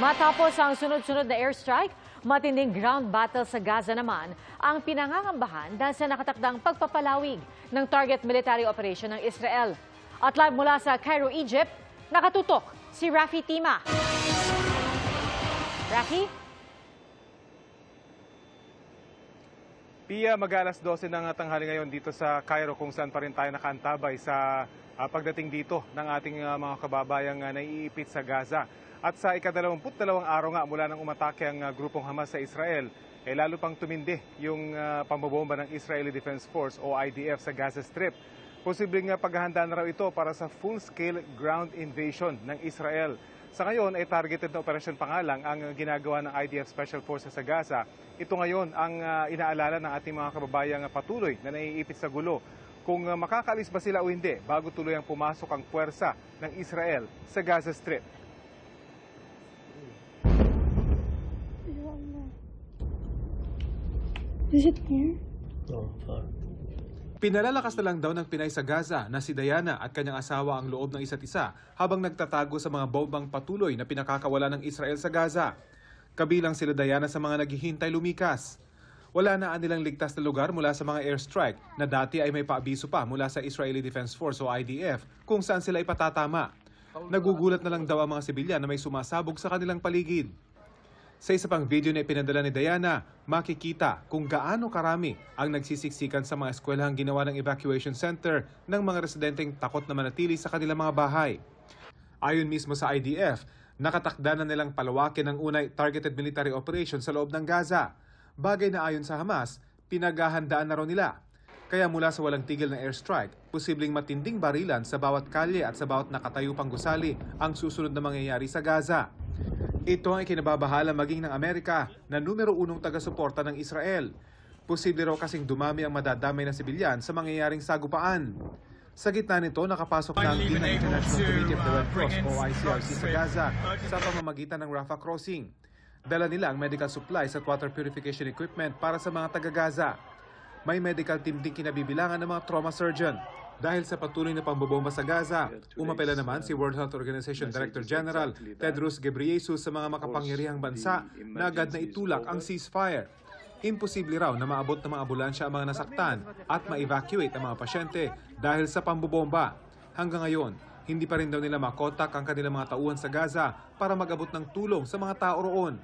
Matapos ang sunod-sunod na airstrike, matinding ground battle sa Gaza naman ang pinangangambahan dahil sa nakatakdang pagpapalawig ng target military operation ng Israel. At live mula sa Cairo, Egypt, nakatutok si Rafi Tima. Rafi? Pia, mag-alas 12 ng tanghali ngayon dito sa Cairo kung saan pa rin tayo nakaantabay sa pagdating dito ng ating mga kababayang naiipit sa Gaza. At sa ika-22 araw nga mula nang umatake ang grupong Hamas sa Israel, lalo pang tumindi yung pambobomba ng Israeli Defense Force o IDF sa Gaza Strip. Posibleng paghahanda na raw ito para sa full-scale ground invasion ng Israel. Sa ngayon ay targeted na operasyon pa nga lang ang ginagawa ng IDF Special Forces sa Gaza. Ito ngayon ang inaalala ng ating mga kababayang patuloy na naiipit sa gulo. Kung makakaalis ba sila o hindi bago tuloy ang pumasok ang puwersa ng Israel sa Gaza Strip. Is it here? No, far. Pinalalakas na lang daw ng Pinay sa Gaza na si Diana at kanyang asawa ang loob ng isa't isa habang nagtatago sa mga bombang patuloy na pinakakawala ng Israel sa Gaza. Kabilang sila Diana sa mga naghihintay lumikas. Wala na nilang ligtas na lugar mula sa mga airstrike na dati ay may paabiso pa mula sa Israeli Defense Force o IDF kung saan sila ipatatama. Nagugulat na lang daw ang mga sibilyan na may sumasabog sa kanilang paligid. Sa isa pang video na ipinadala ni Diana, makikita kung gaano karami ang nagsisiksikan sa mga eskwelahang ginawa ng evacuation center ng mga residenteng takot na manatili sa kanilang mga bahay. Ayon mismo sa IDF, nakatakda na nilang palawakin ang unay targeted military operation sa loob ng Gaza. Bagay na ayon sa Hamas, pinaghahandaan na raw nila. Kaya mula sa walang tigil na airstrike, posibleng matinding barilan sa bawat kalye at sa bawat nakatayo pang gusali ang susunod na mangyayari sa Gaza. Ito ang ikinababahala maging ng Amerika na numero 1 taga-suporta ng Israel. Posible raw kasing dumami ang madadamay na sibilyan sa mangyayaring sagupaan. Sa gitna nito, nakapasok na ang team ng International Committee of the Red Cross o ICRC sa Gaza sa pamamagitan ng Rafah Crossing. Dala nila ang medical supplies at water purification equipment para sa mga taga-Gaza. May medical team din kinabibilangan ng mga trauma surgeon. Dahil sa patuloy na pambobomba sa Gaza, umapela naman si World Health Organization Director General Tedros Ghebreyesus sa mga makapangyarihang bansa na agad na itulak ang ceasefire. Imposible raw na maabot ng mga ambulansya ang mga nasaktan at ma-evacuate ang mga pasyente dahil sa pambobomba. Hanggang ngayon, hindi pa rin daw nila makontak ang kanilang mga tauhan sa Gaza para mag-abot ng tulong sa mga tao roon.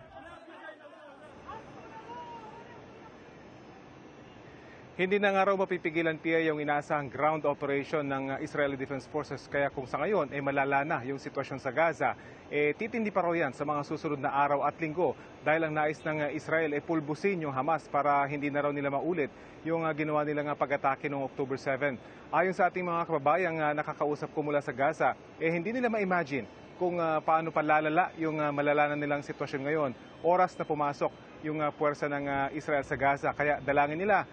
Hindi na nga raw mapipigilan Pia yung inaasahang ground operation ng Israeli Defense Forces kaya kung sa ngayon malala na yung sitwasyon sa Gaza, titindi pa raw yan sa mga susunod na araw at linggo dahil ang nais ng Israel pulbusin yung Hamas para hindi na raw nila maulit yung ginawa nilang pag-atake noong October 7. Ayon sa ating mga kababayang nakakausap ko mula sa Gaza, hindi nila ma-imagine kung paano palalala yung malalaman nilang sitwasyon ngayon. Oras na pumasok yung puwersa ng Israel sa Gaza kaya dalangin nila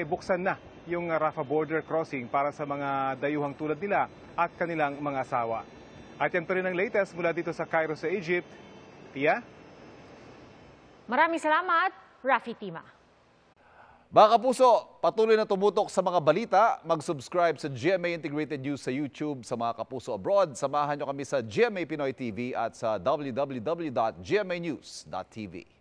buksan na yung Rafah border crossing para sa mga dayuhang tulad nila at kanilang mga asawa. At yan pa rin ang latest mula dito sa Cairo sa Egypt. Tia? Maraming salamat, Rafi Tima. Mga kapuso, patuloy na tumutok sa mga balita. Mag-subscribe sa GMA Integrated News sa YouTube. Sa mga kapuso abroad, samahan nyo kami sa GMA Pinoy TV at sa www.gmanews.tv.